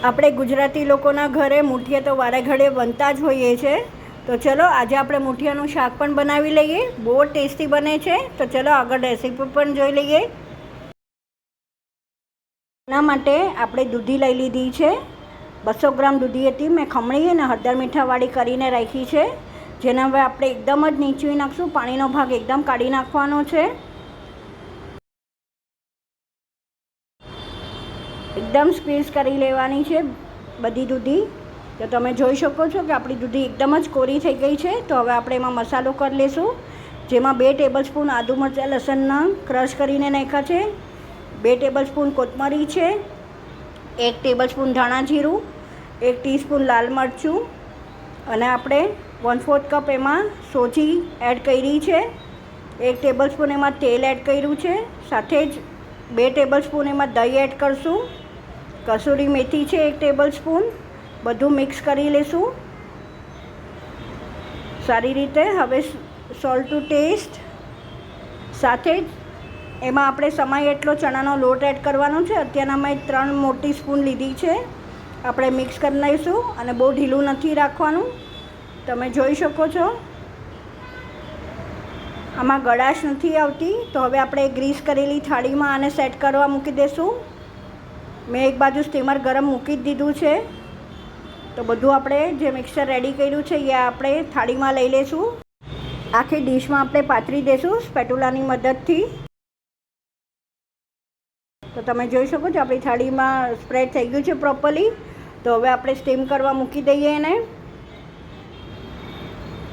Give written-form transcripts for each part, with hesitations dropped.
આપણે ગુજરાતી લોકોના ઘરે મૂઠિયા તો વારે ઘડે બનતા જ હોઈએ છે. તો ચલો આજે આપણે મૂઠિયાનું શાક પણ બનાવી લઈએ. બહુ ટેસ્ટી બને છે. તો ચલો આગળ રેસીપી પણ જોઈ લઈએ. એના માટે આપણે દૂધી લઈ લીધી છે. 200 ગ્રામ દૂધી હતી. મેં ખમણી અને હળદર મીઠાવાળી કરીને રાખી છે, જેને હવે આપણે એકદમ જ નીચવી નાખશું. પાણીનો ભાગ એકદમ કાઢી નાખવાનો છે. એકદમ સ્ક્વીઝ કરી લેવાની છે બધી દૂધી. તો તમે જોઈ શકો છો કે આપણી દૂધી એકદમ જ કોરી થઈ ગઈ છે. તો હવે આપણે એમાં મસાલો કરી લઈશું, જેમાં 2 ટેબલસ્પૂન આદુ મરચાં લસણના ક્રશ કરીને નાખ્યા છે, 2 ટેબલસ્પૂન કોથમરી છે, 1 ટેબલસ્પૂન ધાણા જીરું, 1 ટીસ્પૂન લાલ મરચું, અને આપણે 1/4 કપ એમાં સોજી એડ કરી છે, 1 ટેબલસ્પૂન એમાં તેલ એડ કર્યું છે, સાથે જ 2 ટેબલસ્પૂન એમાં દહીં એડ કરશું, કસૂરી મેથી છે 1 ટેબલસ્પૂન. બધું મિક્સ કરી લઈશું સારી રીતે. હવે સોલ્ટ ટુ ટેસ્ટ, સાથે જ એમાં આપણે સમાય એટલો ચણાનો લોટ એડ કરવાનો છે. અત્યારના મેં 3 મોટી સ્પૂન લીધી છે. આપણે મિક્સ કરી લઈશું અને બહુ ઢીલું નથી રાખવાનું. તમે જોઈ શકો છો આમાં ગળાશ નથી આવતી. તો હવે આપણે ગ્રીસ કરેલી થાળીમાં આને સેટ કરવા મૂકી દઈશું. મેં એક બાજુ સ્ટીમર ગરમ મૂકી જ દીધું છે. તો બધું આપણે જે મિક્સર રેડી કર્યું છે એ આપણે થાળીમાં લઈ લઈશું. આખી ડીશમાં આપણે પાથરી દઈશું સ્પેટુલાની મદદથી. તો તમે જોઈ શકો છો આપણી થાળીમાં સ્પ્રેડ થઈ ગયું છે પ્રોપરલી. તો હવે આપણે સ્ટીમ કરવા મૂકી દઈએ એને.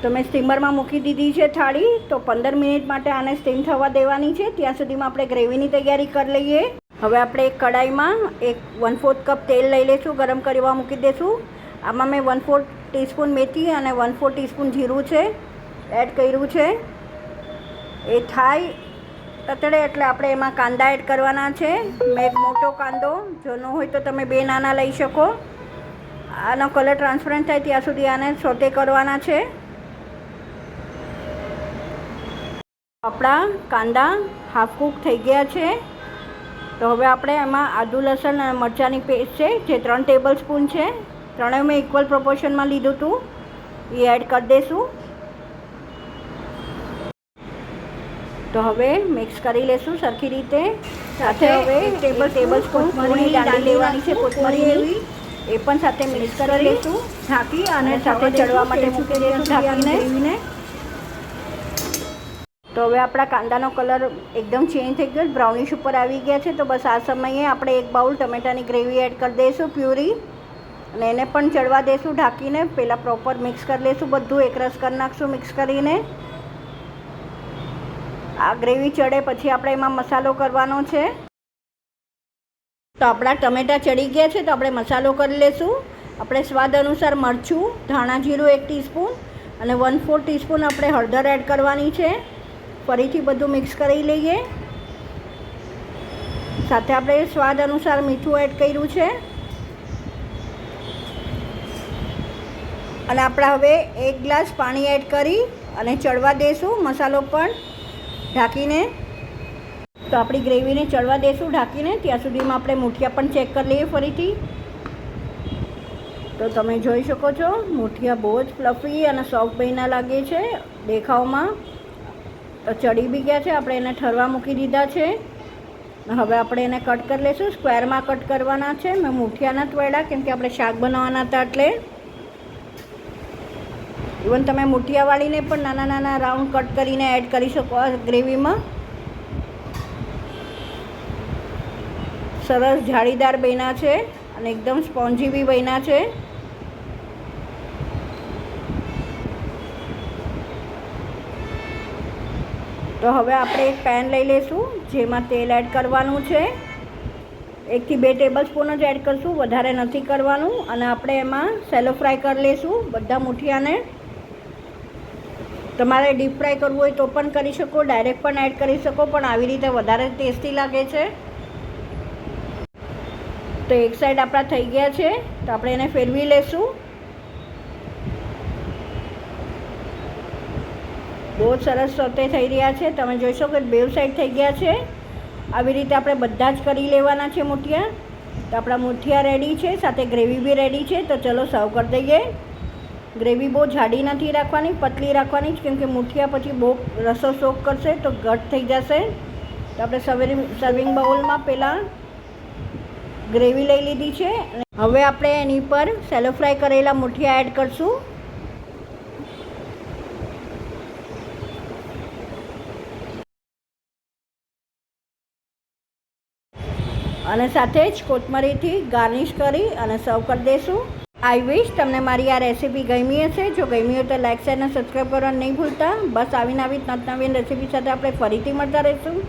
તો મેં સ્ટીમરમાં મૂકી દીધી છે થાળી. તો 15 મિનિટ માટે આને સ્ટીમ થવા દેવાની છે. ત્યાં સુધીમાં આપણે ગ્રેવીની તૈયારી કરી લઈએ. હવે આપણે એક કડાઈમાં 1/4 કપ તેલ લઈ લઈશું, ગરમ કરવા મૂકી દઈશું. આમાં મેં 1/4 ટીસ્પૂન મેથી અને 1/4 ટીસ્પૂન જીરું છે એડ કર્યું છે. એ થાય તતડે એટલે આપણે એમાં કાંદા એડ કરવાના છે. મેં એક મોટો કાંદો, જો ન હોય તો તમે 2 નાના લઈ શકો. આનો કલર ટ્રાન્સપરન્ટ થાય ત્યાં સુધી આને સોતે કરવાના છે. આપણા કાંદા હાફ કૂક થઈ ગયા છે. તો હવે આપણે એમાં આદુ લસણ અને મરચાંની પેસ્ટ છે જે 3 ટેબલસ્પૂન છે, ત્રણેય મેં ઇક્વલ પ્રોપોર્શનમાં લીધું હતું, એ એડ કરી દઈશું. તો હવે મિક્સ કરી લઈશું સરખી રીતે. સાથે હવે 1 ટેબલસ્પૂન પૂરી દાંડી લેવાની છે કોથમરીની, એ પણ સાથે મિક્સ કરી લઈશું. ઢાંકી અને સાથે ચડવા માટે મૂકી દઈશું ઢાંકીને. તો હવે આપણા કાંદાનો કલર એકદમ ચેન્જ થઈ ગયો, બ્રાઉનિશ ઉપર આવી ગયા છે. તો બસ આ સમયે આપણે 1 બાઉલ ટમેટાની ગ્રેવી એડ કરી દઈશું પ્યુરી, અને એને પણ ચડવા દઈશું ઢાંકીને. પહેલાં પ્રોપર મિક્સ કરી લઈશું બધું, એકરસ કરી નાખશું મિક્સ કરીને. આ ગ્રેવી ચડે પછી આપણે એમાં મસાલો કરવાનો છે. તો આપણા ટમેટાં ચડી ગયા છે. તો આપણે મસાલો કરી લઈશું. આપણે સ્વાદ અનુસાર મરચું, ધાણા જીરું 1 ટીસ્પૂન અને 1/4 ટીસ્પૂન આપણે હળદર એડ કરવાની છે. ફરીથી બધું મિક્સ કરી લઈએ. સાથે આપણે સ્વાદ અનુસાર મીઠું એડ કર્યું છે. અને આપણે હવે 1 ગ્લાસ પાણી એડ કરી અને ચડવા દઈશું મસાલો પણ ઢાંકીને. તો આપણી ગ્રેવીને ચડવા દઈશું ઢાંકીને. ત્યાં સુધીમાં આપણે મૂઠિયા પણ ચેક કરી લઈએ ફરીથી. તો તમે જોઈ શકો છો મૂઠિયા બહુ જ ફ્લફી અને સોફ્ટ બન્યા લાગે છે દેખાવમાં. તો ચડી બી ગયા છે. આપણે એને ઠરવા મૂકી દીધા છે. હવે આપણે એને કટ કરી લઈશું. સ્ક્વેરમાં કટ કરવાના છે. મેં મૂઠિયા નથી વળ્યા કેમ કે આપણે શાક બનાવવાના હતા એટલે. ઇવન તમે મૂઠિયા વાળીને પણ નાના નાના રાઉન્ડ કટ કરીને એડ કરી શકો આ ગ્રેવીમાં. સરસ જાળીદાર બન્યા છે અને એકદમ સ્પોન્જી બી બન્યા છે. તો હવે આપણે એક પેન લઈ લઈશું જેમાં તેલ એડ કરવાનું છે. 1 થી 2 ટેબલસ્પૂન જ એડ કરશું, વધારે નથી કરવાનું. અને આપણે એમાં સેલો ફ્રાય કરી લઈશું બધા મૂઠિયાને. તમારે ડીપ ફ્રાય કરવું હોય તો પણ કરી શકો, ડાયરેક્ટ પણ એડ કરી શકો, પણ આવી રીતે વધારે ટેસ્ટી લાગે છે. તો એક સાઈડ આપણા થઈ ગયા છે. તો આપણે એને ફેરવી લઈશું. બહુ સરસ સોતે થઈ રહ્યા છે. તમે જોઈ શકો કે બેવ સાઈડ થઈ ગયા છે. આવી રીતે આપણે બધા જ કરી લેવાના છે મૂઠિયા. તો આપણા મુઠિયા રેડી છે, સાથે ગ્રેવી બી રેડી છે. તો ચલો સર્વ કરી દઈએ. ગ્રેવી બહુ જાડી નથી રાખવાની, પતલી રાખવાની જ, કેમ કે મુઠિયા પછી બહુ રસો સોક કરશે તો ઘટ થઈ જશે. તો આપણે સર્વિંગ બાઉલમાં પહેલાં ગ્રેવી લઈ લીધી છે. હવે આપણે એની પર સેલો ફ્રાય કરેલા મુઠિયા એડ કરશું. અને સાથે જ કોથમરીથી ગાર્નિશ કરી અને સર્વ કરી દઈશું. આઈ વિશ તમને મારી આ રેસીપી ગમી હશે. જો ગમી હોય તો લાઈક, શેર અને સબસ્ક્રાઈબ કરવાનું નહીં ભૂલતા. બસ આવીને આવી નવીન રેસીપી સાથે આપણે ફરીથી મળતા રહીશું.